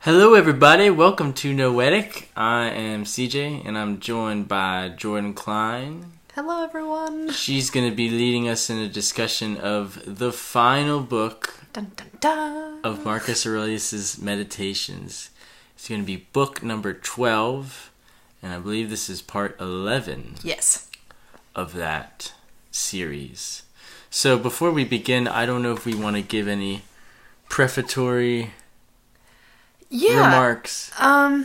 Hello everybody, welcome to Noetic. I am CJ and I'm joined by Jordan Cline. Hello everyone. She's going to be leading us in a discussion of the final book dun, dun, dun. of Marcus Aurelius' Meditations. It's going to be book number 12, and I believe this is part 11 of that series. So before we begin, I don't know if we want to give any prefatory remarks. I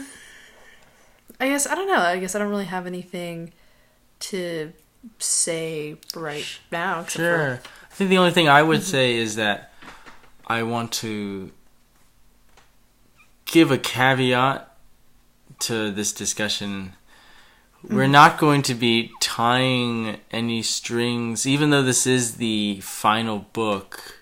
guess I don't know. I guess I don't really have anything to say right now. Sure. I think the only thing I would say is that I want to give a caveat to this discussion. We're not going to be tying any strings, even though this is the final book.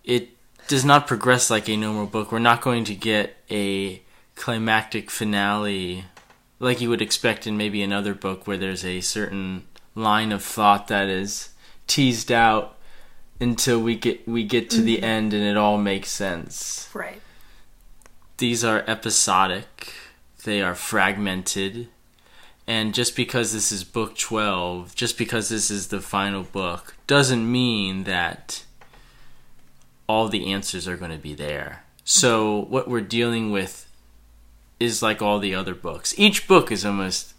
It does not progress like a normal book. We're not going to get a climactic finale like you would expect in maybe another book where there's a certain line of thought that is teased out until we get to the end and it all makes sense. Right. These are episodic. They are fragmented. And just because this is book 12, just because this is the final book, doesn't mean that all the answers are going to be there. So what we're dealing with is like all the other books. Each book is almost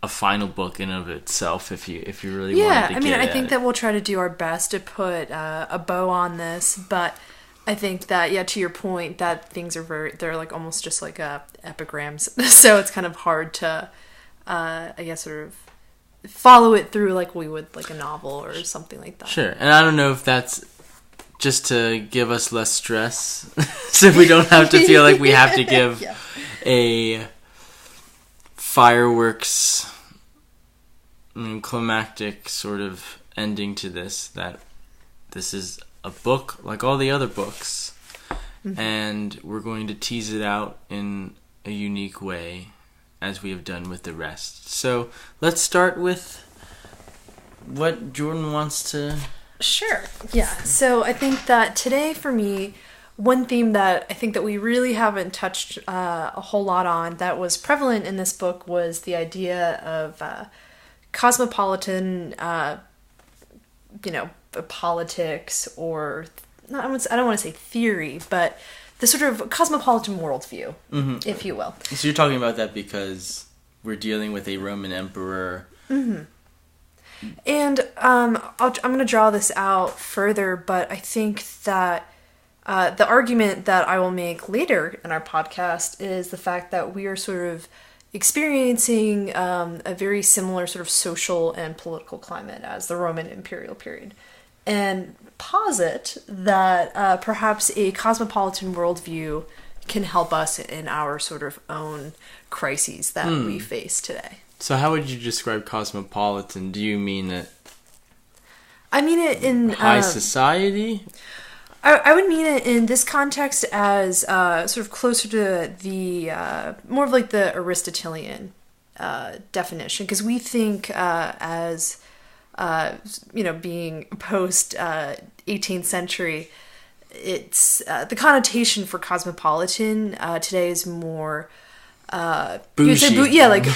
a final book in of itself if you really wanted to get I think that we'll try to do our best to put a bow on this, but I think that, to your point, that things are they're like almost just like epigrams. So it's kind of hard to, I guess, sort of follow it through like we would like a novel or something like that. Sure. And I don't know if that's just to give us less stress, so we don't have to feel like we have to give a fireworks climactic sort of ending to this, that this is a book like all the other books, and we're going to tease it out in a unique way as we have done with the rest. So let's start with what Jordan wants to... Sure. Yeah. So I think that today for me, one theme that I think that we really haven't touched a whole lot on that was prevalent in this book was the idea of cosmopolitan, politics, or I don't want to say theory, but the sort of cosmopolitan worldview, if you will. So you're talking about that because we're dealing with a Roman emperor. And I'm going to draw this out further, but I think that the argument that I will make later in our podcast is the fact that we are sort of experiencing a very similar sort of social and political climate as the Roman imperial period, and posit that perhaps a cosmopolitan worldview can help us in our sort of own crises that we face today. So how would you describe cosmopolitan? Do you mean it? I mean it in... high society? I would mean it in this context as sort of closer to the... more of like the Aristotelian definition. Because we think as, being post 18th century, it's... the connotation for cosmopolitan today is more... bougie.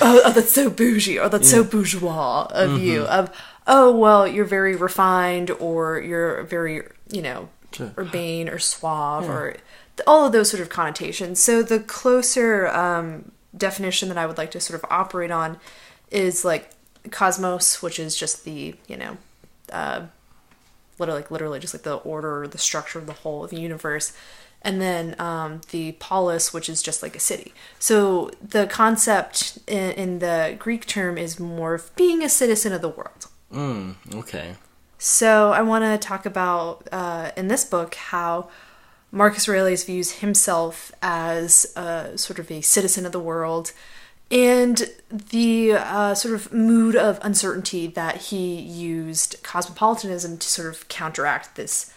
Oh, that's so bougie, or that's so bourgeois of you. Of, oh, well, you're very refined, or you're very, urbane or suave, or all of those sort of connotations. So the closer definition that I would like to sort of operate on is like cosmos, which is just the, literally just like the order or the structure of the whole of the universe. And then the polis, which is just like a city. So the concept in the Greek term is more of being a citizen of the world. Okay. So I want to talk about, in this book, how Marcus Aurelius views himself as sort of a citizen of the world, and the sort of mood of uncertainty that he used cosmopolitanism to sort of counteract this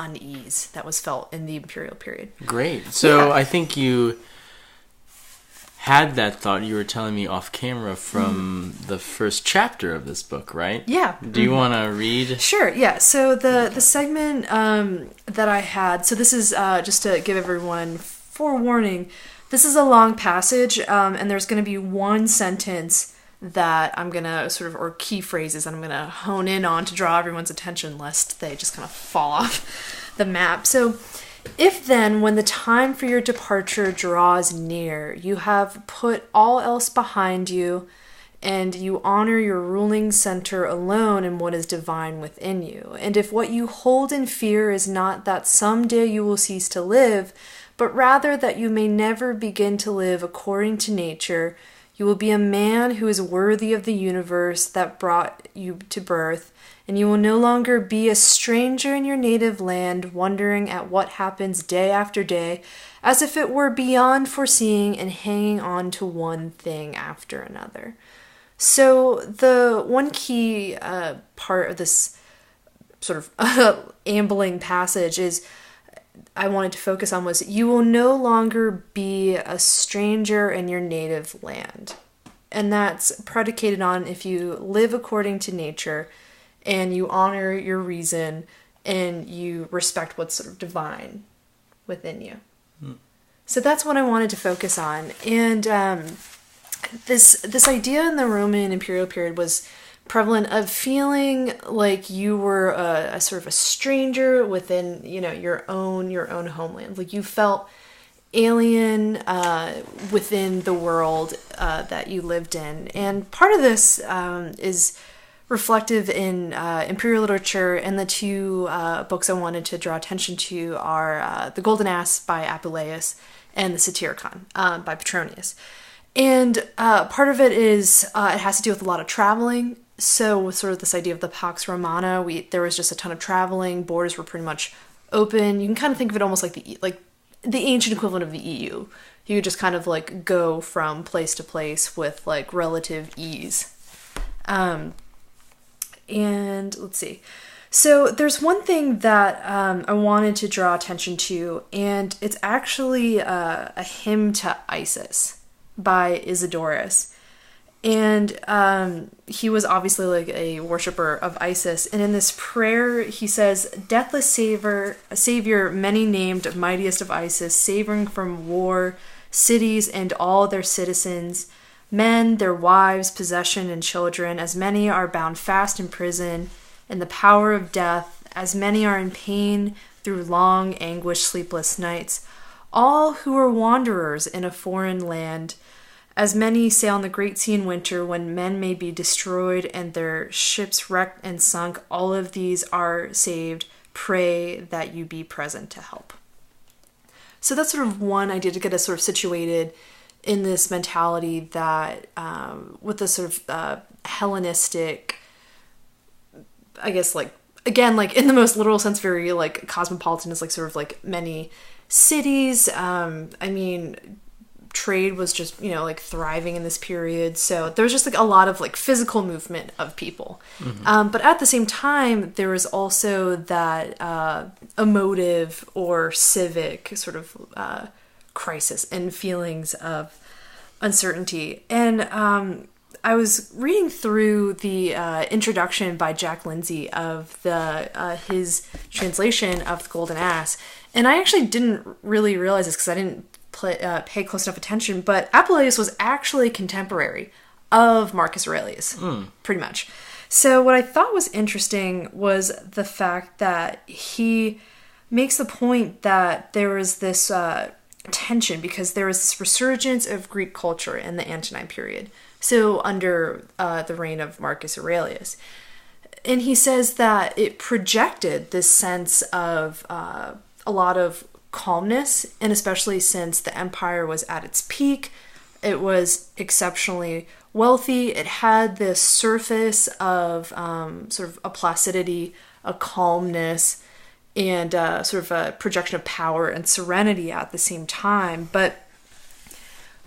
unease that was felt in the imperial period. Great. So I think you had that thought you were telling me off camera from the first chapter of this book, right? Yeah. Do you want to read? Sure, yeah. So the segment that I had, so this is just to give everyone forewarning, this is a long passage, and there's going to be one sentence that I'm going to sort of, or key phrases that I'm going to hone in on to draw everyone's attention lest they just kind of fall off the map. So, if then, when the time for your departure draws near, you have put all else behind you, and you honor your ruling center alone in what is divine within you, and if what you hold in fear is not that someday you will cease to live, but rather that you may never begin to live according to nature, you will be a man who is worthy of the universe that brought you to birth, and you will no longer be a stranger in your native land, wondering at what happens day after day, as if it were beyond foreseeing and hanging on to one thing after another. So the one key part of this sort of ambling passage is I wanted to focus on was you will no longer be a stranger in your native land. And that's predicated on if you live according to nature and you honor your reason and you respect what's sort of divine within you. So that's what I wanted to focus on. And this idea in the Roman imperial period was prevalent of feeling like you were a sort of a stranger within, your own homeland. Like you felt alien within the world that you lived in. And part of this is reflective in imperial literature, and the two books I wanted to draw attention to are The Golden Ass by Apuleius and The Satyricon by Petronius. And part of it is it has to do with a lot of traveling. So with sort of this idea of the Pax Romana, there was just a ton of traveling. Borders were pretty much open. You can kind of think of it almost like the ancient equivalent of the EU. You could just kind of like go from place to place with like relative ease. And let's see. So there's one thing that I wanted to draw attention to, and it's actually a hymn to Isis by Isidorus. And he was obviously like a worshiper of Isis. And in this prayer, he says, "Deathless savior, many named, mightiest of Isis, savoring from war, cities and all their citizens, men, their wives, possession, and children, as many are bound fast in prison, in the power of death, as many are in pain through long, anguished, sleepless nights, all who are wanderers in a foreign land, as many sail on the great sea in winter when men may be destroyed and their ships wrecked and sunk, all of these are saved. Pray that you be present to help." So that's sort of one idea to get us sort of situated in this mentality that with this sort of Hellenistic, I guess, like, again, like in the most literal sense, very like cosmopolitan, is like sort of like many cities. Trade was just, like thriving in this period. So there was just like a lot of like physical movement of people. Mm-hmm. But at the same time, there was also that emotive or civic sort of crisis and feelings of uncertainty. And I was reading through the introduction by Jack Lindsay of his translation of The Golden Ass, and I actually didn't really realize this because I didn't pay close enough attention, but Apuleius was actually contemporary of Marcus Aurelius, pretty much. So what I thought was interesting was the fact that he makes the point that there was this tension because there was this resurgence of Greek culture in the Antonine period, so under the reign of Marcus Aurelius. And he says that it projected this sense of a lot of calmness, and especially since the empire was at its peak, it was exceptionally wealthy. It had this surface of sort of a placidity, a calmness, and sort of a projection of power and serenity at the same time. But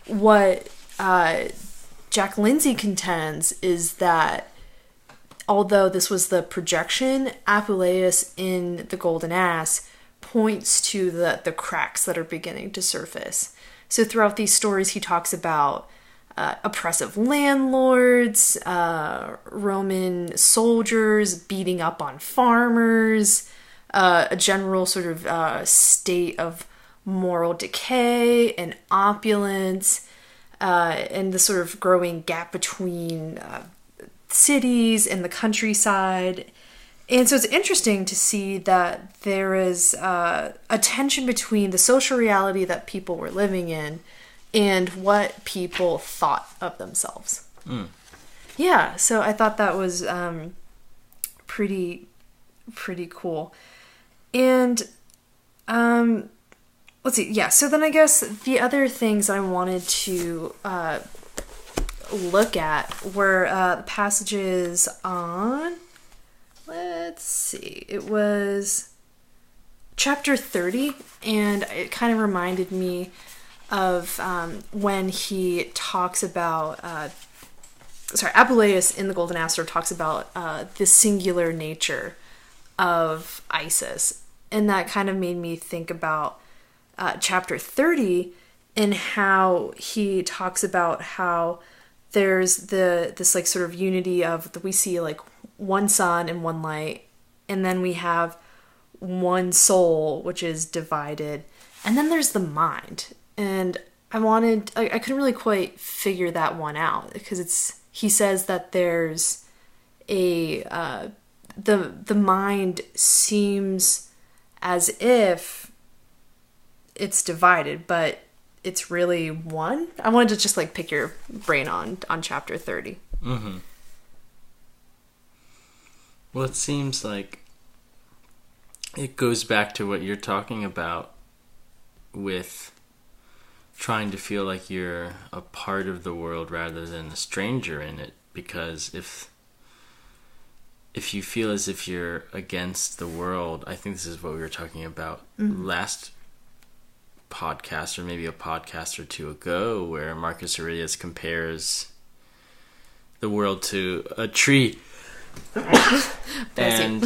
what Jack Lindsay contends is that although this was the projection, Apuleius in The Golden Ass points to the cracks that are beginning to surface. So throughout these stories, he talks about oppressive landlords, Roman soldiers beating up on farmers, a general sort of state of moral decay and opulence, and the sort of growing gap between cities and the countryside. And so it's interesting to see that there is a tension between the social reality that people were living in and what people thought of themselves. Yeah, so I thought that was pretty cool. And let's see, yeah, so then I guess the other things I wanted to look at were the passages on, let's see, it was chapter 30, and it kind of reminded me of when he talks about, Apuleius in the Golden Aster talks about the singular nature of Isis, and that kind of made me think about chapter 30 and how he talks about how there's this like sort of unity of we see like one sun and one light, and then we have one soul which is divided, and then there's the mind. And I couldn't really quite figure that one out, because he says that there's the mind seems as if it's divided, but it's really one. I wanted to just like pick your brain on chapter 30. Mm-hmm. Well, it seems like it goes back to what you're talking about with trying to feel like you're a part of the world rather than a stranger in it. Because if you feel as if you're against the world, I think this is what we were talking about last podcast, or maybe a podcast or two ago, where Marcus Aurelius compares the world to a tree. and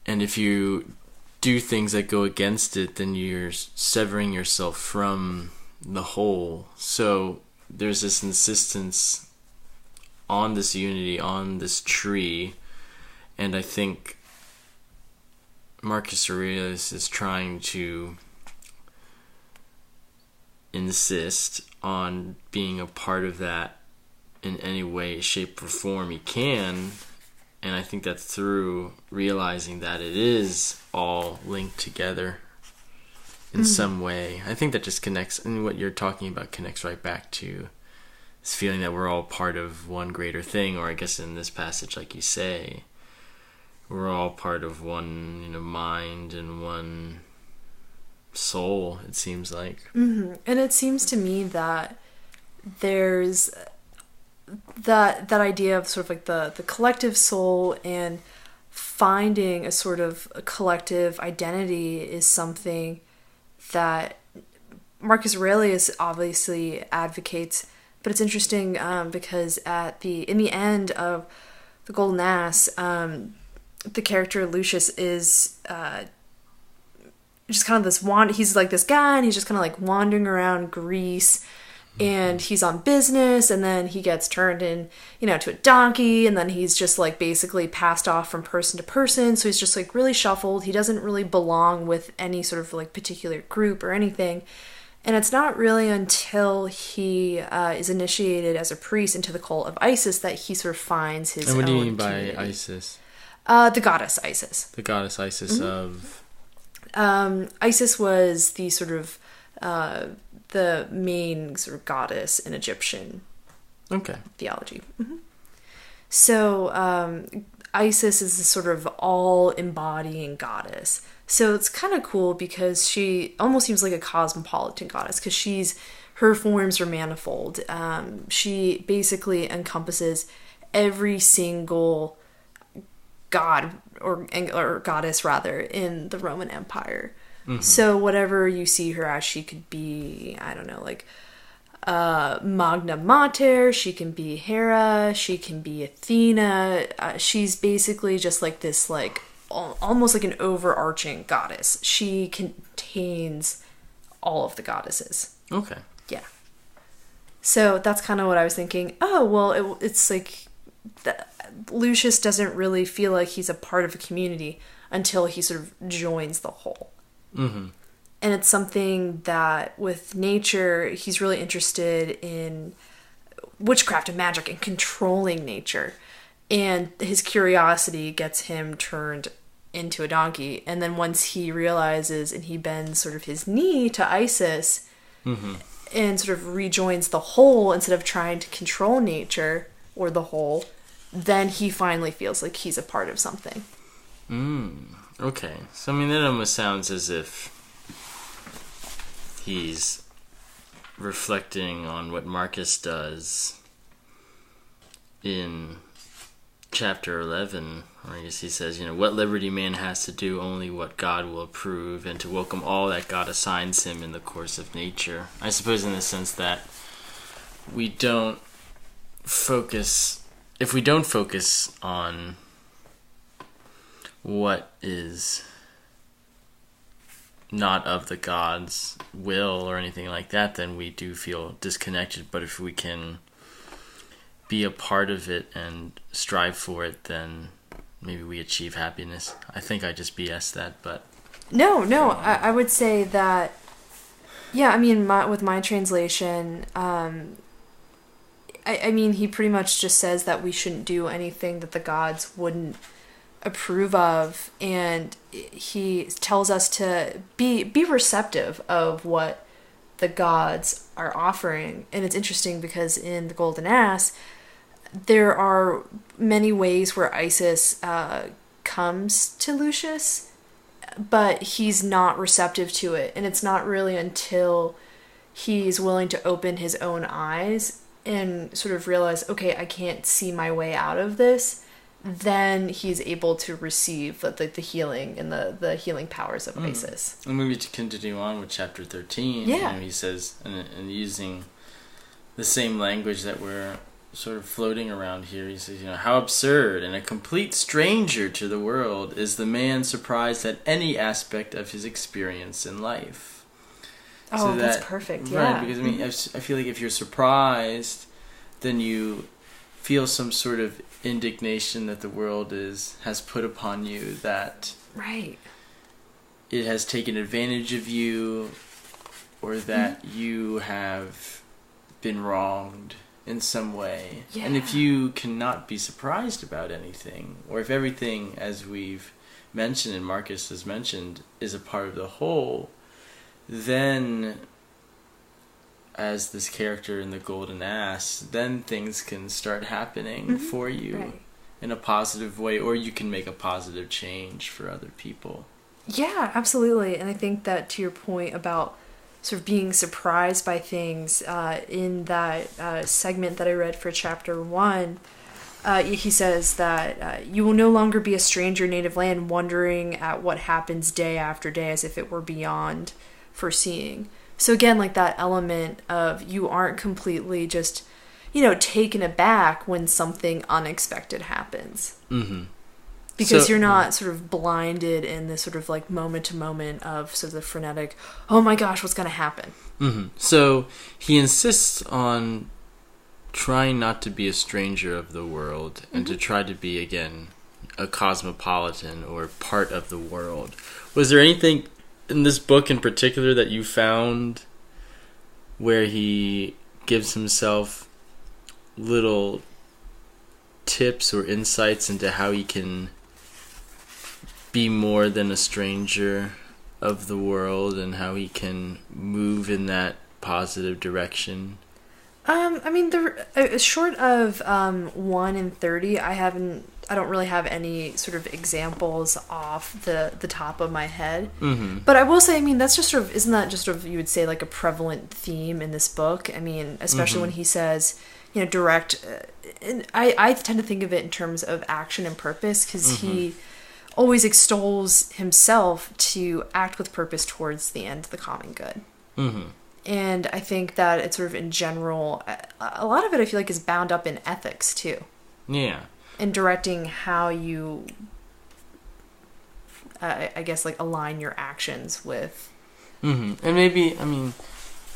if you do things that go against it, then you're severing yourself from the whole. So there's this insistence on this unity, on this tree, and I think Marcus Aurelius is trying to insist on being a part of that in any way, shape, or form he can. And I think that's through realizing that it is all linked together in some way. I think that just connects, and what you're talking about connects right back to this feeling that we're all part of one greater thing, or I guess in this passage, like you say, we're all part of one, mind and one soul, it seems like. Mm-hmm. And it seems to me that there's that idea of sort of like the collective soul, and finding a sort of a collective identity is something that Marcus Aurelius obviously advocates. But it's interesting because in the end of the Golden Ass, the character Lucius is just kind of this he's like this guy, and he's just kind of like wandering around Greece, and he's on business, and then he gets turned in, to a donkey, and then he's just like basically passed off from person to person. So he's just like really shuffled. He doesn't really belong with any sort of like particular group or anything. And it's not really until he is initiated as a priest into the cult of Isis that he sort of finds his own. And what do you mean by community. Isis? The goddess Isis. The goddess Isis of... Isis was the sort of the main sort of goddess in Egyptian theology. Mm-hmm. So Isis is this sort of all-embodying goddess. So it's kind of cool because she almost seems like a cosmopolitan goddess, because her forms are manifold. She basically encompasses every single god or goddess rather in the Roman Empire. Mm-hmm. So whatever you see her as, she could be, I don't know, like Magna Mater, she can be Hera, she can be Athena. She's basically just like this, like almost like an overarching goddess. She contains all of the goddesses. Okay. Yeah. So that's kind of what I was thinking. Oh, well, it's like Lucius doesn't really feel like he's a part of a community until he sort of joins the whole. Mm-hmm. And it's something that with nature, he's really interested in witchcraft and magic and controlling nature. And his curiosity gets him turned into a donkey. And then once he realizes and he bends sort of his knee to Isis and sort of rejoins the whole instead of trying to control nature or the whole, then he finally feels like he's a part of something. Okay. So, I mean, that almost sounds as if he's reflecting on what Marcus does in chapter 11, or I guess he says, what liberty man has to do, only what God will approve, and to welcome all that God assigns him in the course of nature. I suppose in the sense that if we don't focus on what is not of the God's will or anything like that, then we do feel disconnected. But if we can be a part of it and strive for it, then maybe we achieve happiness. I think I just BS that, but... No, I would say that, with my translation, I mean, he pretty much just says that we shouldn't do anything that the gods wouldn't approve of, and he tells us to be receptive of what the gods are offering. And it's interesting because in the Golden Ass, there are many ways where Isis comes to Lucius, but he's not receptive to it. And it's not really until he's willing to open his own eyes and sort of realize, okay, I can't see my way out of this, then he's able to receive the healing and the healing powers of Isis. And maybe to continue on with chapter 13, he says, and using the same language that we're sort of floating around here, he says, how absurd and a complete stranger to the world is the man surprised at any aspect of his experience in life. Oh, that's perfect, yeah. Right, because I feel like if you're surprised, then you feel some sort of indignation that the world has put upon you, that right, it has taken advantage of you, or that you have been wronged in some way. Yeah. And if you cannot be surprised about anything, or if everything, as we've mentioned and Marcus has mentioned, is a part of the whole, then as this character in the Golden Ass, then things can start happening for you in a positive way, or you can make a positive change for other people. Yeah, absolutely. And I think that to your point about sort of being surprised by things, in that segment that I read for chapter 1, he says that you will no longer be a stranger in native land, wondering at what happens day after day as if it were beyond foreseeing. So again, like that element of you aren't completely just, taken aback when something unexpected happens. Mm-hmm. Because you're not sort of blinded in this sort of like moment to moment of sort of the frenetic, oh my gosh, what's going to happen? Mm-hmm. So he insists on trying not to be a stranger of the world and to try to be, again, a cosmopolitan or part of the world. Was there anything in this book in particular that you found where he gives himself little tips or insights into how he can be more than a stranger of the world and how he can move in that positive direction? I mean, short of 1 and 30, I don't really have any sort of examples off the top of my head. Mm-hmm. But I will say, I mean, that's just sort of, isn't that just sort of, you would say, like a prevalent theme in this book? I mean, especially when he says, direct, and I tend to think of it in terms of action and purpose, because he always extols himself to act with purpose towards the end of the common good. Mm-hmm. And I think that it's sort of in general, a lot of it I feel like is bound up in ethics too. Yeah. In directing how you, I guess, like align your actions with. Mm-hmm. And maybe, I mean,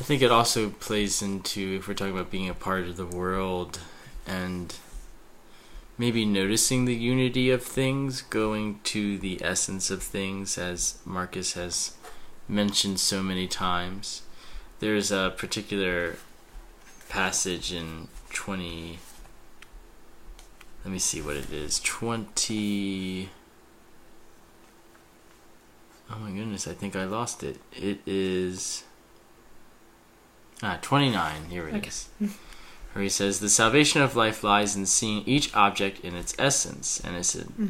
I think it also plays into, if we're talking about being a part of the world and maybe noticing the unity of things, going to the essence of things, as Marcus has mentioned so many times. There's a particular passage in 20... Let me see what it is. 20... Oh my goodness, I think I lost it. It is... 29. Here it is. Where he says, the salvation of life lies in seeing each object in its essence and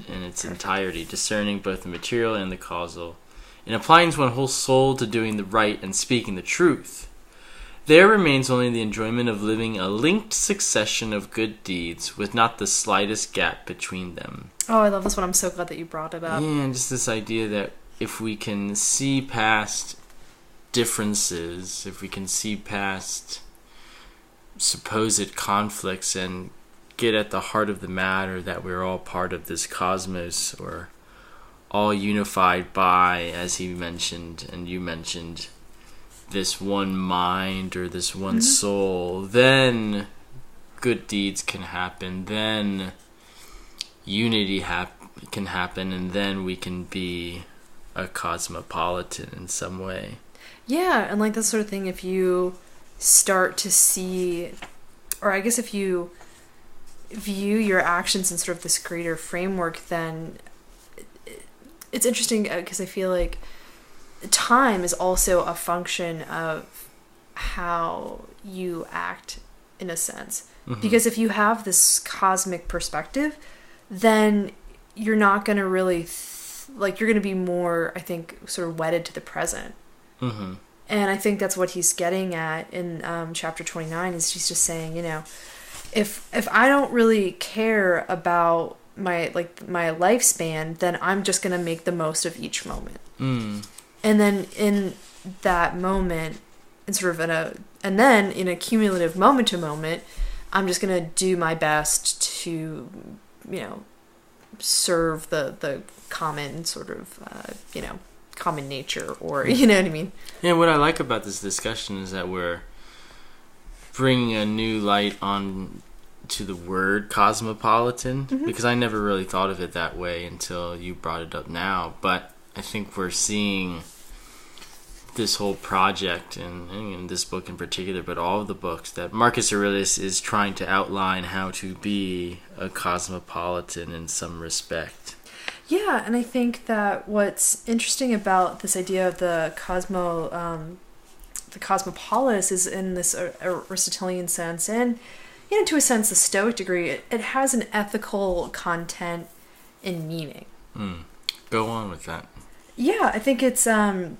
in its entirety, discerning both the material and the causal, in applying one's whole soul to doing the right and speaking the truth. There remains only the enjoyment of living a linked succession of good deeds with not the slightest gap between them. Oh, I love this one. I'm so glad that you brought it up. Yeah, and just this idea that if we can see past differences, if we can see past supposed conflicts and get at the heart of the matter, that we're all part of this cosmos, or all unified by, as he mentioned and you mentioned, this one mind or this one soul, then good deeds can happen, then unity can happen, and then we can be a cosmopolitan in some way. Yeah, and like that sort of thing, if you start to see, or I guess if you view your actions in sort of this greater framework, then it's interesting because I feel like time is also a function of how you act, in a sense. Because if you have this cosmic perspective, then you're not going to really you're going to be more, I think, sort of wedded to the present. And I think that's what he's getting at in chapter 29, is he's just saying, you know, if I don't really care about my lifespan, then I'm just going to make the most of each moment. And then in that moment, and then in a cumulative moment to moment, I'm just going to do my best to, you know, serve the common sort of, common nature, or, you know what I mean? Yeah, what I like about this discussion is that we're bringing a new light on to the word cosmopolitan, because I never really thought of it that way until you brought it up now. But I think we're seeing this whole project, and in this book in particular, but all of the books, that Marcus Aurelius is trying to outline how to be a cosmopolitan in some respect. Yeah, and I think that what's interesting about this idea of the cosmopolis is in this Aristotelian sense, and, you know, to a sense, the Stoic degree, it has an ethical content and meaning. Go on with that. Yeah, I think it's... I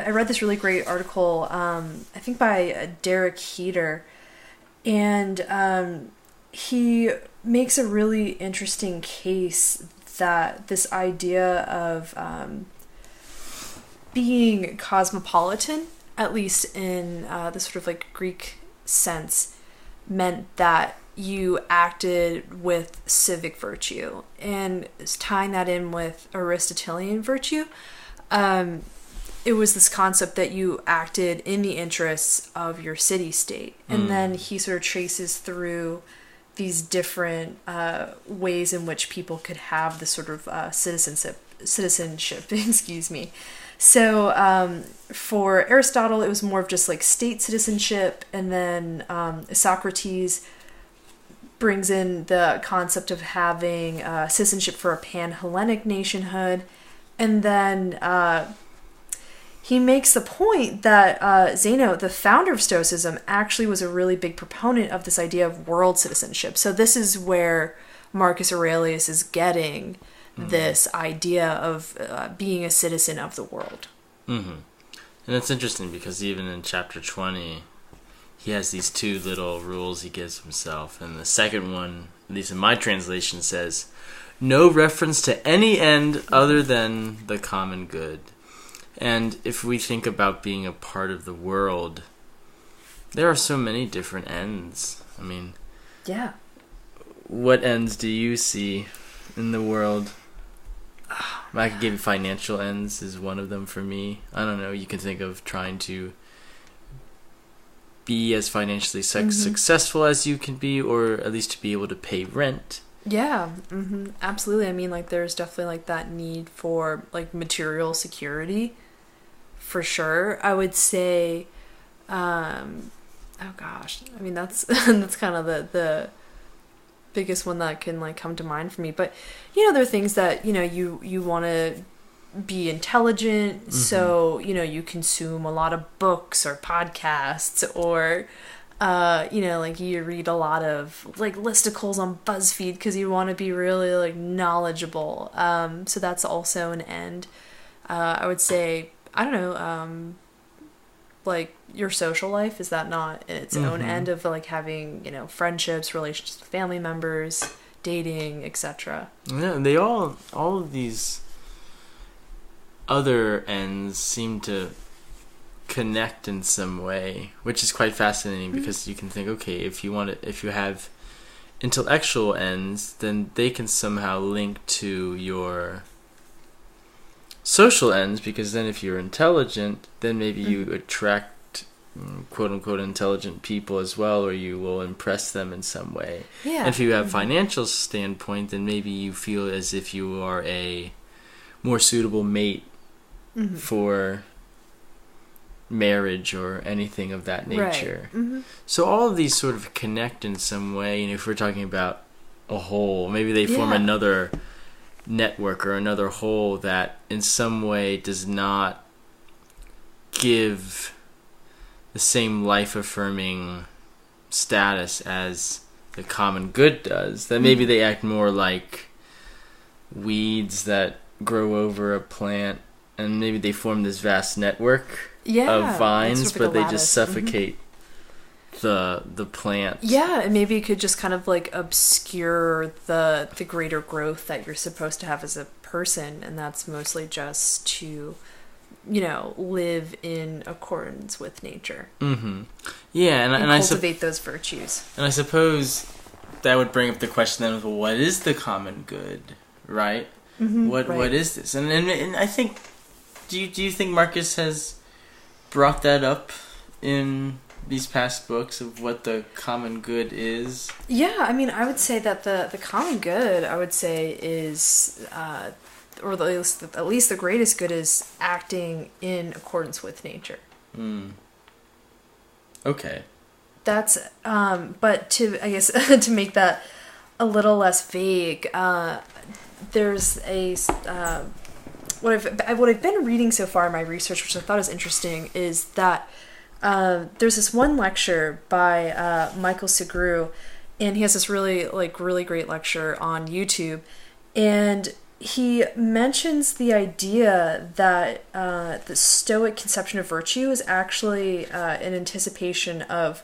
read this really great article, I think by Derek Heater, and he makes a really interesting case that this idea of being cosmopolitan, at least in the sort of like Greek sense, meant that you acted with civic virtue, and tying that in with Aristotelian virtue, it was this concept that you acted in the interests of your city-state. And then he sort of traces through these different ways in which people could have this sort of citizenship, excuse me. So for Aristotle, it was more of just like state citizenship, and then Socrates brings in the concept of having citizenship for a pan-Hellenic nationhood, and then he makes the point that Zeno, the founder of Stoicism, actually was a really big proponent of this idea of world citizenship. So this is where Marcus Aurelius is getting this idea of being a citizen of the world. And it's interesting because even in chapter 20, he has these two little rules he gives himself. And the second one, at least in my translation, says, no reference to any end other than the common good. And if we think about being a part of the world, there are so many different ends. I mean, yeah. What ends do you see in the world? I could give you financial ends is one of them for me. I don't know. You can think of trying to be as financially successful as you can be, or at least to be able to pay rent. Yeah, absolutely. I mean, like, there's definitely like that need for like material security. for sure. I would say, oh gosh, I mean that's that's kind of the biggest one that can like come to mind for me. But there are things that you want to be intelligent, so you consume a lot of books or podcasts, or like you read a lot of like listicles on BuzzFeed because you want to be really like knowledgeable. So that's also an end. I would say, I don't know, like your social life, is that not its own end of like having friendships, relationships with family members, dating, etc.? Yeah, they all of these other ends seem to connect in some way, which is quite fascinating because you can think, okay, if you have intellectual ends, then they can somehow link to your social ends, because then if you're intelligent, then maybe you attract quote unquote intelligent people as well, or you will impress them in some way. Yeah. And if you have financial standpoint, then maybe you feel as if you are a more suitable mate for marriage or anything of that nature. Right. So all of these sort of connect in some way, and if we're talking about a whole, maybe they form another network or another whole that in some way does not give the same life-affirming status as the common good does. That maybe they act more like weeds that grow over a plant, and maybe they form this vast network of vines, but they just suffocate the plant. Yeah, and maybe it could just kind of like obscure the greater growth that you're supposed to have as a person, and that's mostly just to live in accordance with nature. Yeah, and cultivate those virtues. And I suppose that would bring up the question then of, well, what is the common good, right? What is this? And I think, do you think Marcus has brought that up in these past books of what the common good is? Yeah, I mean, I would say that the common good, I would say, is or at least the greatest good is acting in accordance with nature. Okay. That's but to make that a little less vague, there's a what I've been reading so far in my research, which I thought was interesting, is that there's this one lecture by Michael Segru, and he has this really great lecture on YouTube, and he mentions the idea that the Stoic conception of virtue is actually an anticipation of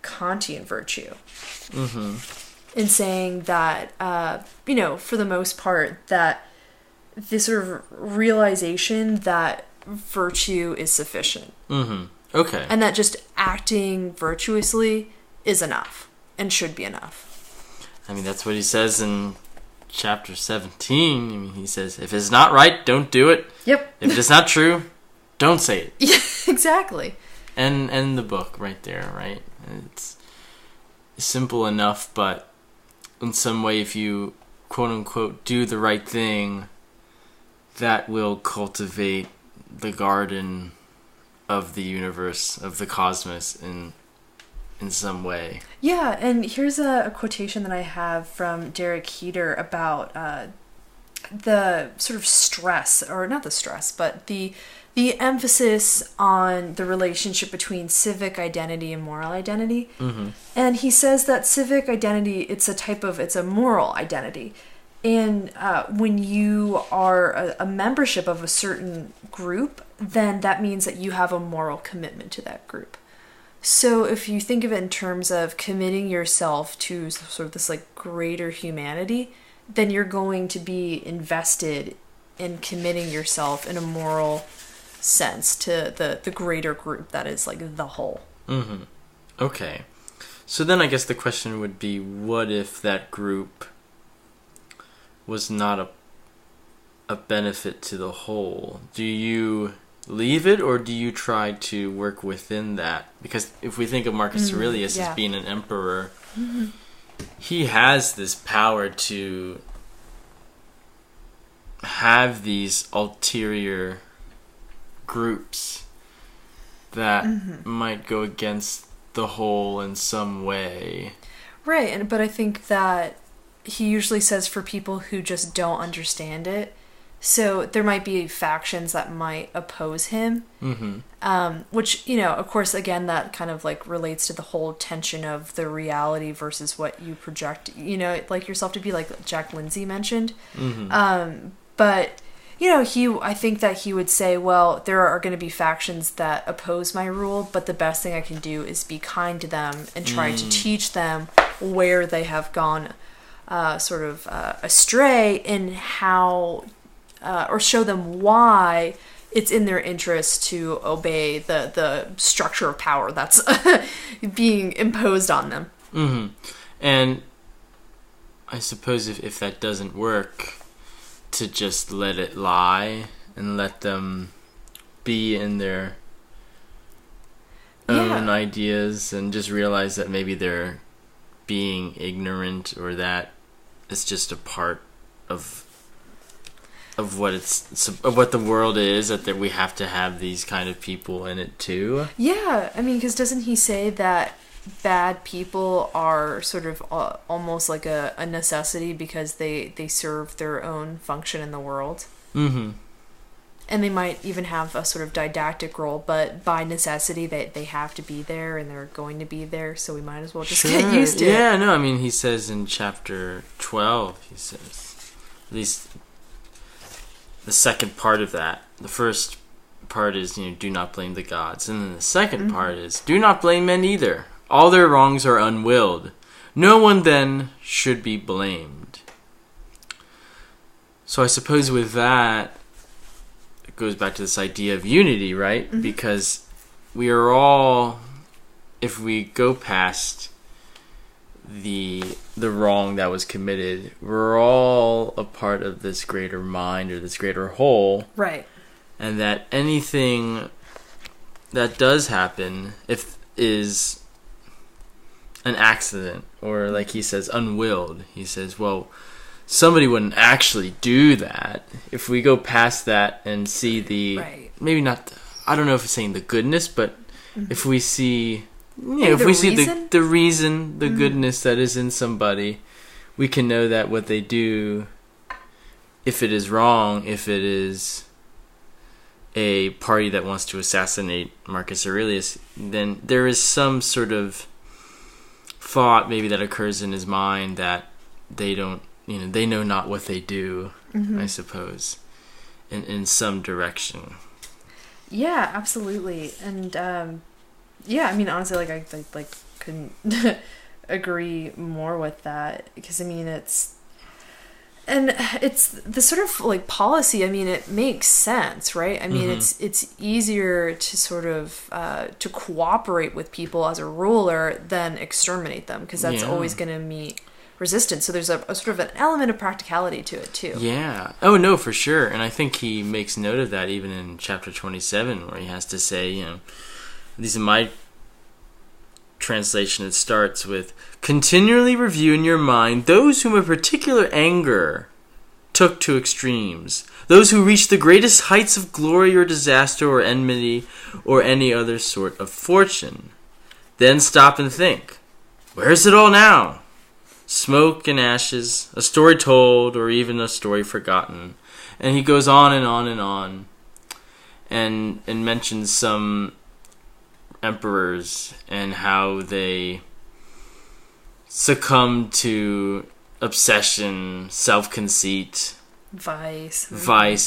Kantian virtue. In saying that, for the most part, that this sort of realization that virtue is sufficient. Okay. And that just acting virtuously is enough and should be enough. I mean, that's what he says in chapter 17. I mean, he says, if it's not right, don't do it. Yep. If it's not true, don't say it. Yeah, exactly. And the book right there, right? It's simple enough, but in some way, if you quote unquote do the right thing, that will cultivate the garden of the universe, of the cosmos in some way. Yeah, and here's a quotation that I have from Derek Heater about the sort of stress, or not the stress, but the emphasis on the relationship between civic identity and moral identity. And he says that civic identity, it's a moral identity. And when you are a membership of a certain group, then that means that you have a moral commitment to that group. So if you think of it in terms of committing yourself to sort of this like greater humanity, then you're going to be invested in committing yourself in a moral sense to the greater group that is like the whole. Okay. So then I guess the question would be, what if that group was not a benefit to the whole? Do you leave it, or do you try to work within that? Because if we think of Marcus Aurelius as being an emperor, he has this power to have these ulterior groups that might go against the whole in some way. Right, but I think that he usually says for people who just don't understand it. So there might be factions that might oppose him, which, of course, again, that kind of like relates to the whole tension of the reality versus what you project, like yourself to be, like Jack Lindsay mentioned. But, I think that he would say, well, there are going to be factions that oppose my rule, but the best thing I can do is be kind to them and try to teach them where they have gone astray and how... or show them why it's in their interest to obey the structure of power that's being imposed on them. And I suppose if that doesn't work, to just let it lie and let them be in their own ideas and just realize that maybe they're being ignorant or that it's just a part of what the world is, that we have to have these kind of people in it too. Yeah, I mean, because doesn't he say that bad people are sort of almost like a necessity because they serve their own function in the world? And they might even have a sort of didactic role, but by necessity they have to be there and they're going to be there, so we might as well just get used to it. Yeah, no, I mean, he says in chapter 12, he says, at least... the second part of that. The first part is, do not blame the gods. And then the second part is, do not blame men either. All their wrongs are unwilled. No one then should be blamed. So I suppose with that, it goes back to this idea of unity, right? Because we are all, if we go past the wrong that was committed, we're all a part of this greater mind or this greater whole, right? And that anything that does happen is an accident, or like he says, unwilled. He says, well, somebody wouldn't actually do that. If we go past that and see maybe not, I don't know if it's saying the goodness, but if we see... if we see the reason, the goodness that is in somebody, we can know that what they do, if it is wrong, if it is a party that wants to assassinate Marcus Aurelius, then there is some sort of thought maybe that occurs in his mind that they don't, they know not what they do, I suppose, in some direction. Yeah, absolutely. And, yeah, I mean, honestly, I couldn't agree more with that, because, I mean, it's the sort of, policy, I mean, it makes sense, right? I mean, it's easier to sort of, to cooperate with people as a ruler than exterminate them, because that's always going to meet resistance. So there's a sort of an element of practicality to it, too. Yeah. Oh, no, for sure. And I think he makes note of that even in chapter 27, where he has to say, at least in my translation, it starts with, continually review in your mind those whom a particular anger took to extremes, those who reached the greatest heights of glory or disaster or enmity or any other sort of fortune. Then stop and think, where is it all now? Smoke and ashes, a story told, or even a story forgotten. And he goes on and on and on, and mentions some emperors and how they succumb to obsession, self-conceit, vice,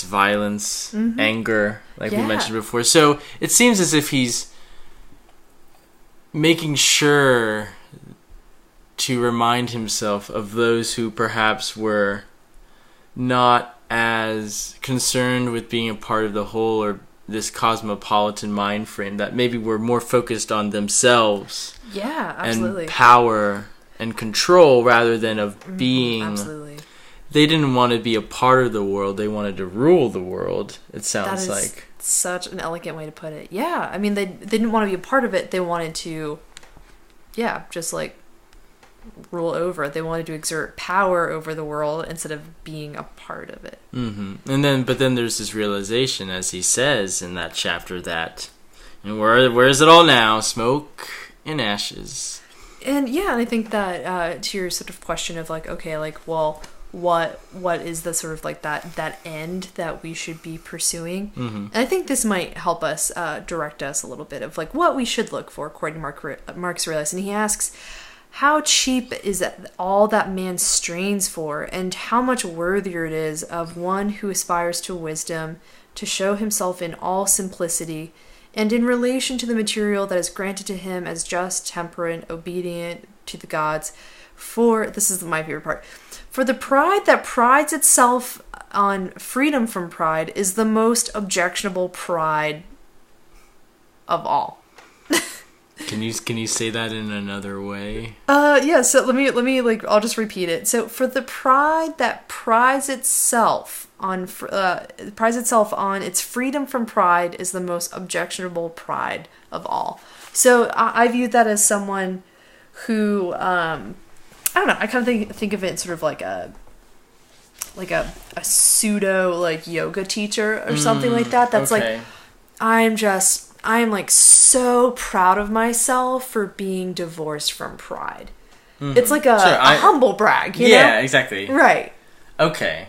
violence, anger, like we mentioned before. So it seems as if he's making sure to remind himself of those who perhaps were not as concerned with being a part of the whole, or this cosmopolitan mind frame, that maybe were more focused on themselves, and power and control rather than of being. Absolutely. They didn't want to be a part of the world; they wanted to rule the world. It sounds like such an elegant way to put it. Yeah, I mean, they didn't want to be a part of it; they wanted to, just rule over. They wanted to exert power over the world instead of being a part of it. Mm-hmm. But then there's this realization, as he says in that chapter, that where is it all now? Smoke and ashes. And yeah, and I think that to your sort of question of like, okay, like, well, what is the sort of like that end that we should be pursuing? And I think this might help us direct us a little bit of like what we should look for according to Marcus Aurelius. And he asks, how cheap is all that man strains for, and how much worthier it is of one who aspires to wisdom, to show himself in all simplicity, and in relation to the material that is granted to him as just, temperate, obedient to the gods. For, this is my favorite part, for the pride that prides itself on freedom from pride is the most objectionable pride of all. Can you say that in another way? Yeah, so let me like, I'll just repeat it. So for the pride that prides itself on its freedom from pride is the most objectionable pride of all. So I view that as someone who, I don't know, I kind of think of it sort of like a pseudo like yoga teacher or something like that. That's okay. Like, I am like so proud of myself for being divorced from pride. It's like a humble brag, you know? Yeah, exactly. Right. Okay.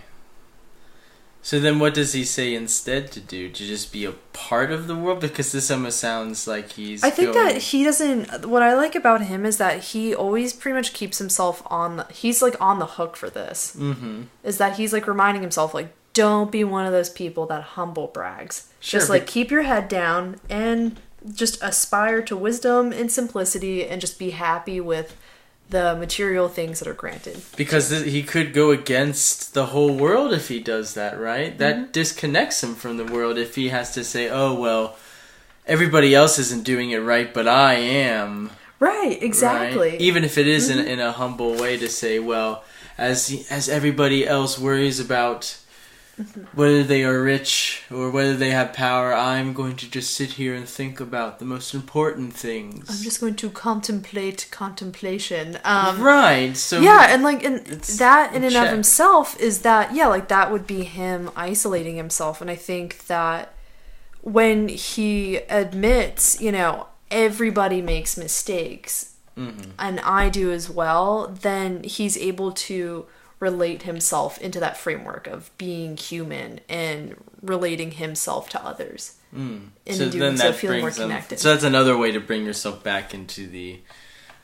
So then what does he say instead to do? To just be a part of the world? Because this almost sounds like he's that he doesn't... What I like about him is that he always pretty much keeps himself he's like on the hook for this. Is that he's like reminding himself like, don't be one of those people that humble brags. Sure, just like keep your head down and just aspire to wisdom and simplicity and just be happy with the material things that are granted. Because he could go against the whole world if he does that, right? That disconnects him from the world if he has to say, oh, well, everybody else isn't doing it right, but I am. Right, exactly. Right? Even if it is in a humble way to say, well, as everybody else worries about whether they are rich or whether they have power, I'm going to just sit here and think about the most important things. I'm just going to contemplate contemplation. Right. So yeah, and like, and that in and of himself is that, yeah, like that would be him isolating himself. And I think that when he admits, you know, everybody makes mistakes, and I do as well, then he's able to relate himself into that framework of being human and relating himself to others. And so doing so feeling more connected. So that's another way to bring yourself back into the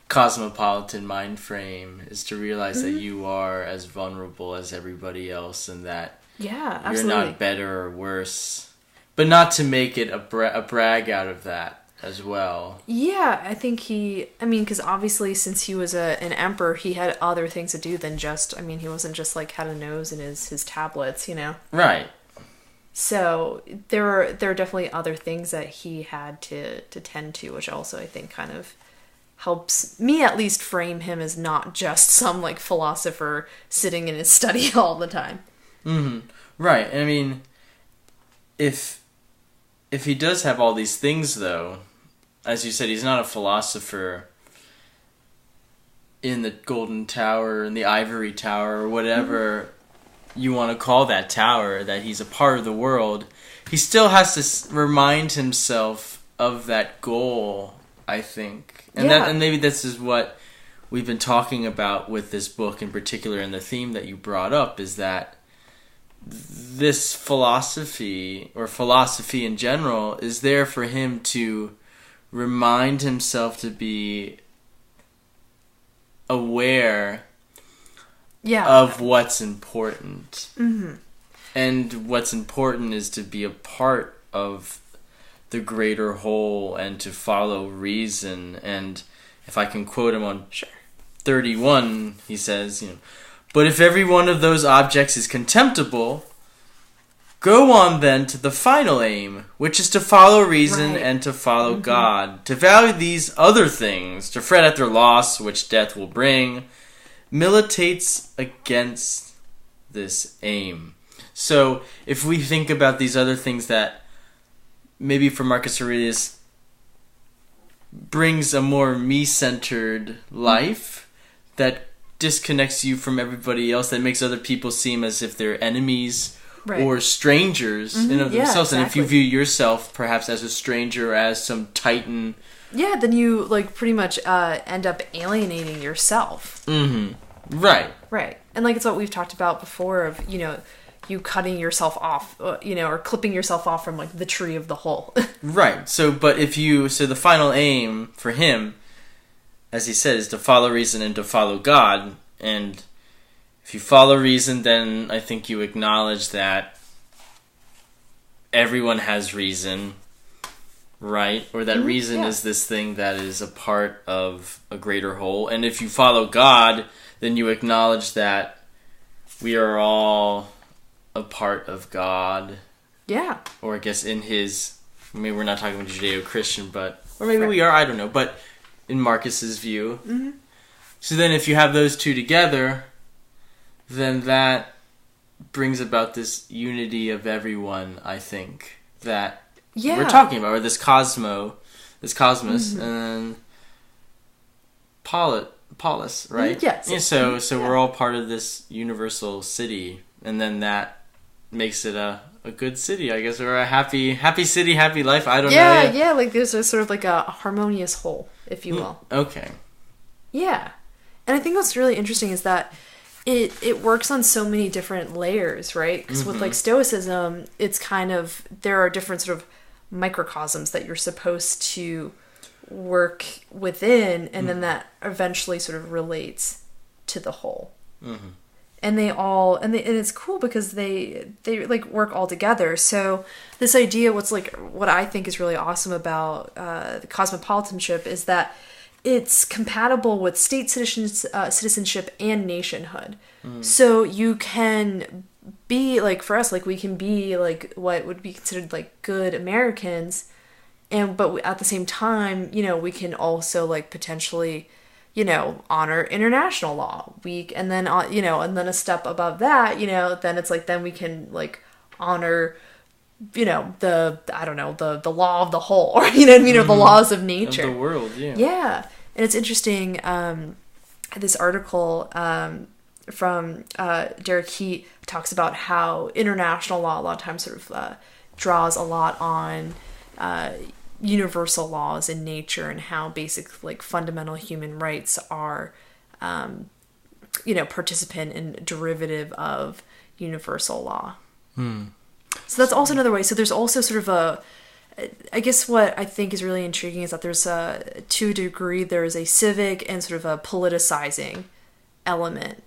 cosmopolitan mind frame, is to realize that you are as vulnerable as everybody else and that you're not better or worse. But not to make it a brag out of that as well. Yeah, I think because obviously since he was an emperor, he had other things to do than just, he wasn't just like had a nose in his tablets, you know? Right. So there are definitely other things that he had to tend to, which also I think kind of helps me at least frame him as not just some like philosopher sitting in his study all the time. Right. I mean, if he does have all these things, though, as you said, he's not a philosopher in the Golden Tower, in the Ivory Tower, or whatever you want to call that tower, that he's a part of the world. He still has to remind himself of that goal, I think. And and maybe this is what we've been talking about with this book in particular, and the theme that you brought up, is that this philosophy, or philosophy in general, is there for him to remind himself to be aware of what's important. And what's important is to be a part of the greater whole and to follow reason. And if I can quote him on 31, he says, but if every one of those objects is contemptible, go on then to the final aim, which is to follow reason and to follow God. To value these other things, to fret at their loss, which death will bring, militates against this aim. So if we think about these other things that maybe for Marcus Aurelius brings a more me-centered life, that disconnects you from everybody else, that makes other people seem as if they're enemies or strangers in of themselves. Exactly. And if you view yourself perhaps as a stranger, as some titan, then you like pretty much end up alienating yourself. Right. And like it's what we've talked about before of, you cutting yourself off, or clipping yourself off from like the tree of the whole. Right. So the final aim for him, as he said, is to follow reason and to follow God. And if you follow reason, then I think you acknowledge that everyone has reason, right? Or that reason is this thing that is a part of a greater whole. And if you follow God, then you acknowledge that we are all a part of God. Yeah. Or I guess in his, maybe we're not talking about Judeo-Christian, or maybe we are, I don't know, but in Marcus's view. So then if you have those two together, then that brings about this unity of everyone, I think, that we're talking about, or this cosmos, and then polis, right? Yes. Yeah, so we're all part of this universal city, and then that makes it a good city, I guess, or a happy city, happy life. I don't know. Yeah, like there's a sort of like a harmonious whole, if you will. Okay. Yeah. And I think what's really interesting is that it works on so many different layers, right? Because with like Stoicism, it's kind of, there are different sort of microcosms that you're supposed to work within, and then that eventually sort of relates to the whole. And and it's cool because they like work all together. So this idea, what I think is really awesome about the cosmopolitanship is that it's compatible with state citizenship and nationhood. So you can be like, for us, like we can be like what would be considered like good Americans, but at the same time, we can also like potentially, honor international law. And then a step above that, then it's like, then we can like honor, the law of the whole, or, or the laws of nature. Of the world, Yeah. And it's interesting, this article from Derek Heat talks about how international law a lot of times sort of draws a lot on universal laws in nature, and how basic like fundamental human rights are participant and derivative of universal law. So that's also another way. So there's also sort of I guess what I think is really intriguing is that there's to a degree there's a civic and sort of a politicizing element,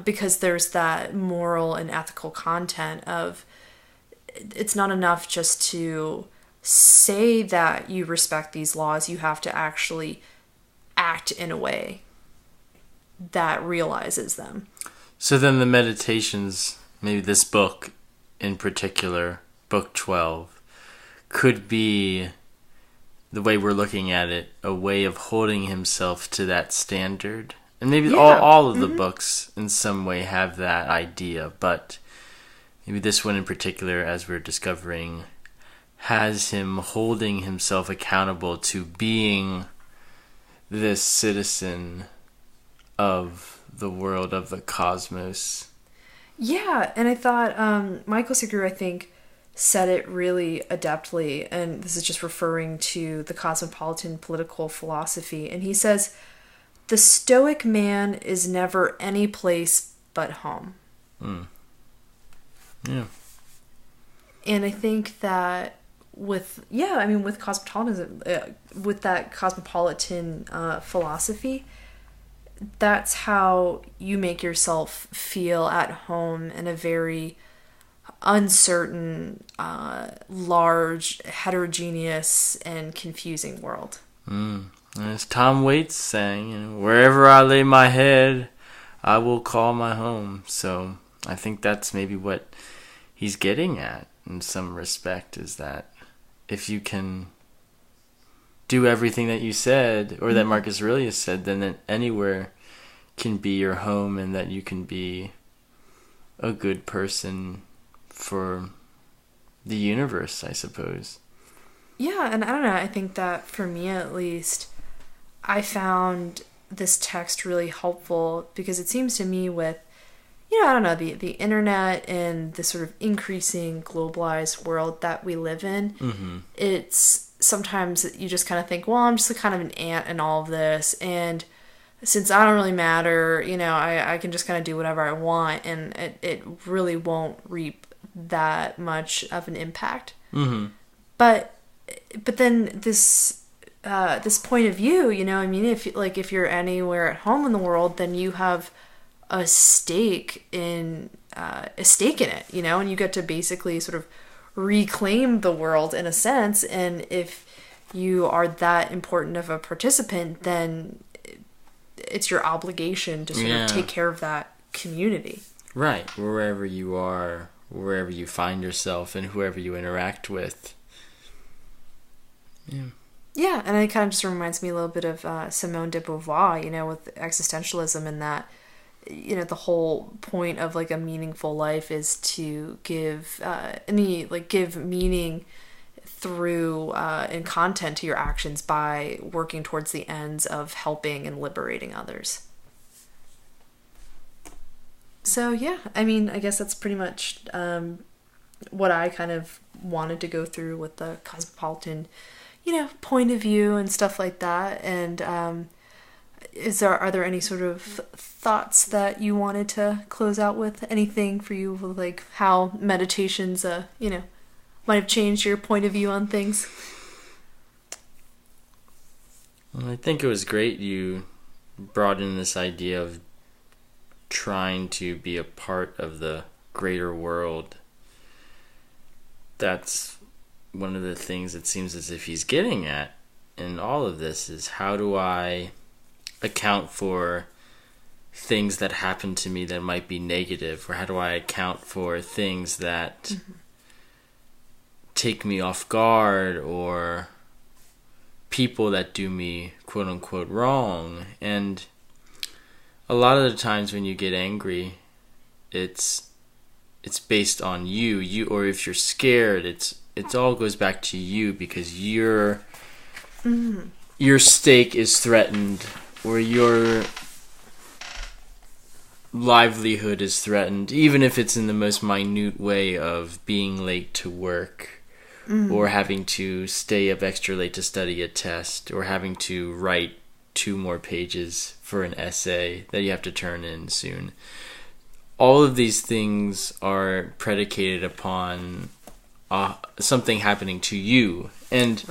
because there's that moral and ethical content of, it's not enough just to say that you respect these laws, you have to actually act in a way that realizes them. So then the meditations, maybe this book in particular, book 12, could be, the way we're looking at it, a way of holding himself to that standard. And maybe all of the books in some way have that idea, but maybe this one in particular, as we're discovering, has him holding himself accountable to being this citizen of the world, of the cosmos. Yeah, and I thought Michael Segura, I think, said it really adeptly, and this is just referring to the cosmopolitan political philosophy, and he says, the Stoic man is never any place but home. Yeah. And I think that with cosmopolitanism, with that cosmopolitan philosophy, that's how you make yourself feel at home in a very uncertain, large, heterogeneous, and confusing world. As Tom Waits sang, wherever I lay my head, I will call my home. So I think that's maybe what he's getting at in some respect, is that if you can do everything that you said, or that Marcus Aurelius said, then anywhere can be your home, and that you can be a good person for the universe, I suppose. Yeah, and I don't know, I think that for me at least, I found this text really helpful because it seems to me with, I don't know, the internet and the sort of increasing globalized world that we live in, it's sometimes you just kind of think, well, I'm just kind of an ant in all of this, and since I don't really matter, I can just kind of do whatever I want, and it really won't reap that much of an impact. But then this point of view, if you're anywhere at home in the world, then you have a stake in it, and you get to basically sort of reclaim the world in a sense. And if you are that important of a participant, then it's your obligation to sort of take care of that community. Right. Wherever you are, wherever you find yourself, and whoever you interact with. Yeah. Yeah, and it kind of just reminds me a little bit of Simone de Beauvoir, with existentialism, and that, the whole point of like a meaningful life is to give give meaning through and content to your actions by working towards the ends of helping and liberating others. So yeah, I guess that's pretty much what I kind of wanted to go through with the cosmopolitan point of view and stuff like that. And are there any sort of thoughts that you wanted to close out with? Anything for you, like how meditations might have changed your point of view on things? Well, I think it was great you brought in this idea of trying to be a part of the greater world. That's one of the things it seems as if he's getting at in all of this, is how do I account for things that happen to me that might be negative, or how do I account for things that take me off guard, or people that do me quote unquote wrong. And a lot of the times when you get angry, it's based on you, or if you're scared, it all goes back to you, because your stake is threatened, or your livelihood is threatened, even if it's in the most minute way of being late to work, or having to stay up extra late to study a test, or having to write 2 more pages for an essay that you have to turn in soon. All of these things are predicated upon something happening to you. And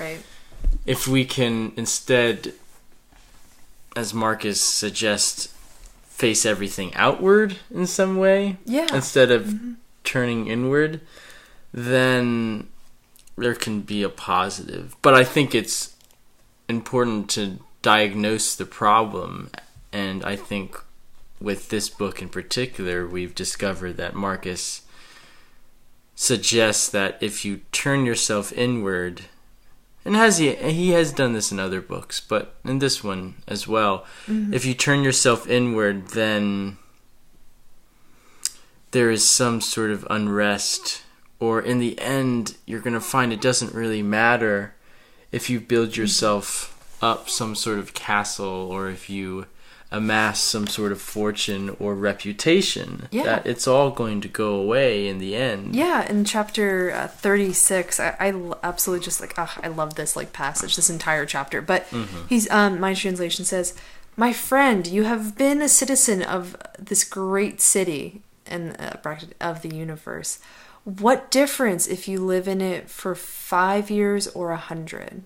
if we can instead, as Marcus suggests, face everything outward in some way, instead of turning inward, then there can be a positive. But I think it's important to diagnose the problem, and I think with this book in particular, we've discovered that Marcus suggests that if you turn yourself inward, and he has done this in other books, but in this one as well, if you turn yourself inward, then there is some sort of unrest, or in the end, you're going to find it doesn't really matter if you build yourself up some sort of castle, or if you amass some sort of fortune or reputation, that it's all going to go away in the end. Yeah, in chapter 36, I absolutely just I love this passage, this entire chapter. But he's my translation says, "My friend, you have been a citizen of this great city and of the universe. What difference if you live in it for 5 years or 100?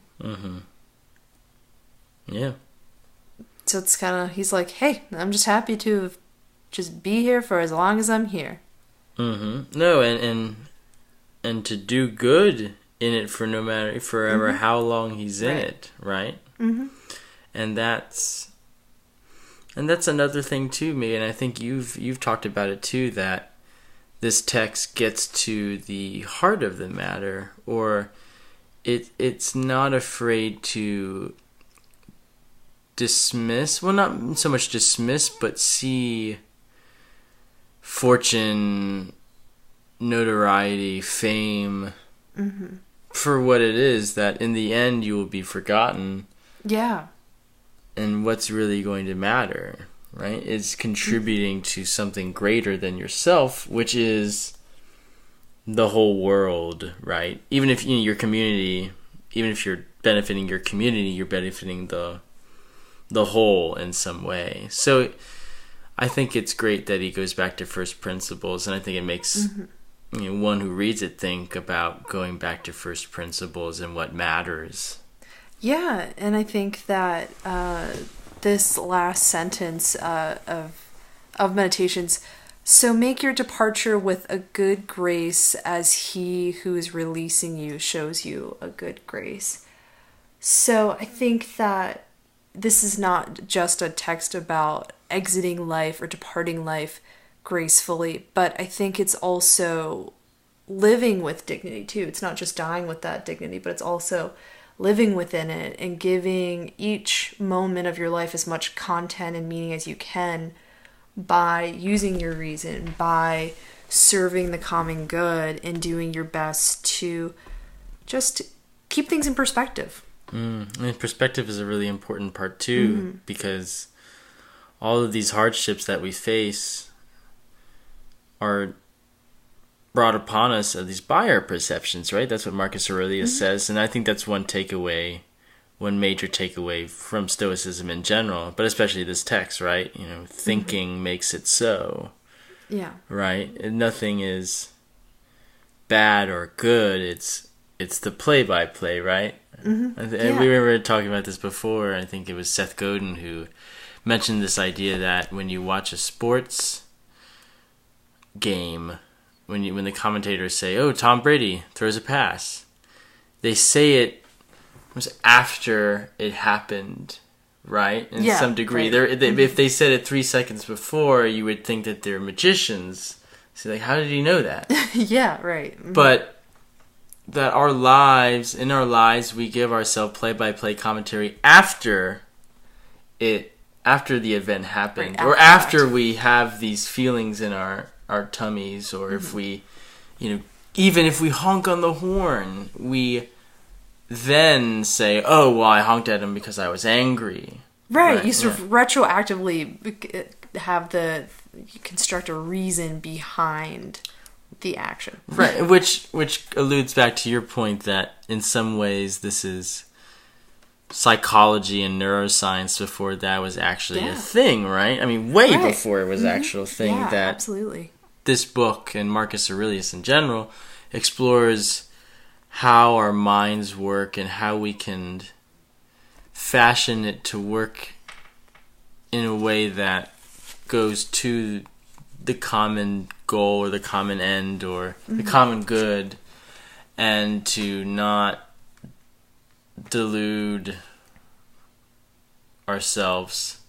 Yeah. So it's kind of, he's like, hey, I'm just happy to just be here for as long as I'm here. No, and to do good in it for no matter forever how long he's in it, right? And that's another thing too, me, and I think you've talked about it too, that this text gets to the heart of the matter, or it's not afraid to dismiss, well, not so much dismiss, but see fortune, notoriety, fame for what it is, that in the end you will be forgotten. Yeah. and what's really going to matter, right? It's contributing to something greater than yourself, which is the whole world, right? Even if your community, even if you're benefiting your community, you're benefiting the whole in some way. So I think it's great that he goes back to first principles, and I think it makes one who reads it think about going back to first principles and what matters. Yeah, and I think that this last sentence of Meditations, so make your departure with a good grace as he who is releasing you shows you a good grace. So I think that this is not just a text about exiting life or departing life gracefully, but I think it's also living with dignity too. It's not just dying with that dignity, but it's also living within it and giving each moment of your life as much content and meaning as you can by using your reason, by serving the common good and doing your best to just keep things in perspective. And perspective is a really important part too, because all of these hardships that we face are brought upon us, at least by our perceptions, right? That's what Marcus Aurelius says, and I think that's one major takeaway from Stoicism in general, but especially this text, right? Thinking makes it so. Yeah. Right? And nothing is bad or good. It's the play-by-play, right? And we were talking about this before. I think it was Seth Godin who mentioned this idea that when you watch a sports game, when the commentators say, "Oh, Tom Brady throws a pass," they say it was after it happened, right? In some degree, right. If they said it 3 seconds before, you would think that they're magicians. So, like, how did he know that? Yeah, right. But that in our lives, we give ourselves play-by-play commentary after the event happened, right, or after we have these feelings in our tummies, or if we, even if we honk on the horn, we then say, "Oh, well, I honked at him because I was angry." Right. You sort of retroactively have you construct a reason behind the action. Right. Which alludes back to your point that in some ways this is psychology and neuroscience before that was actually a thing, right? I mean, way before it was actual thing. Yeah, that absolutely. This book, and Marcus Aurelius in general, explores how our minds work and how we can fashion it to work in a way that goes to the common goal or the common end or the common good, and to not delude ourselves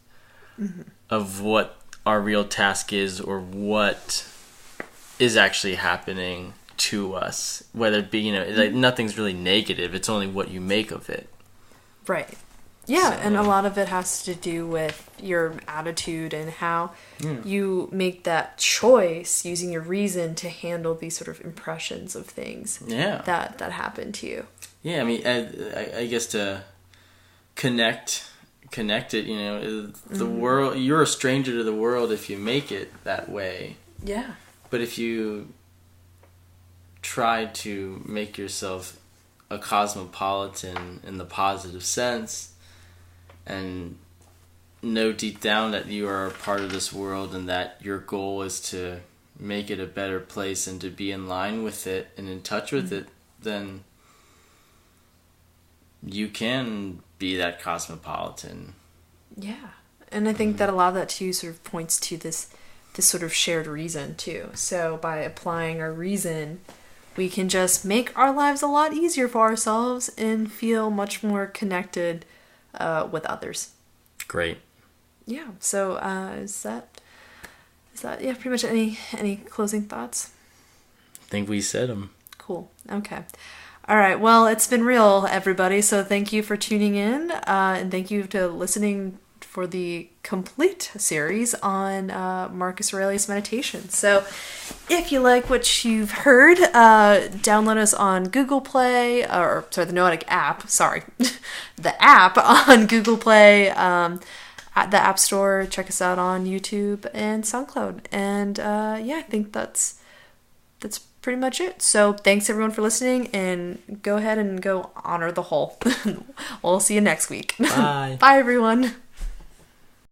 of what our real task is or what is actually happening to us, whether it be, like, nothing's really negative, it's only what you make of it. Right. Yeah, so, and a lot of it has to do with your attitude and how you make that choice using your reason to handle these sort of impressions of things that happen to you. Yeah, I mean, I guess to connect it, the world, you're a stranger to the world if you make it that way. Yeah. But if you try to make yourself a cosmopolitan in the positive sense, and know deep down that you are a part of this world and that your goal is to make it a better place and to be in line with it and in touch with it, then you can be that cosmopolitan. Yeah. And I think that a lot of that too sort of points to this sort of shared reason too. So by applying our reason, we can just make our lives a lot easier for ourselves and feel much more connected with others. Great. Yeah. So is that pretty much any closing thoughts? I think we said them. Cool. Okay. All right. Well, it's been real, everybody. So thank you for tuning in, and thank you to listening for the complete series on Marcus Aurelius meditation. So if you like what you've heard, download us on Google Play, the Noetic app, the app on Google Play, at the App Store. Check us out on YouTube and SoundCloud. And I think that's pretty much it. So thanks everyone for listening, and go ahead and go honor the whole. We'll see you next week. Bye. Bye everyone.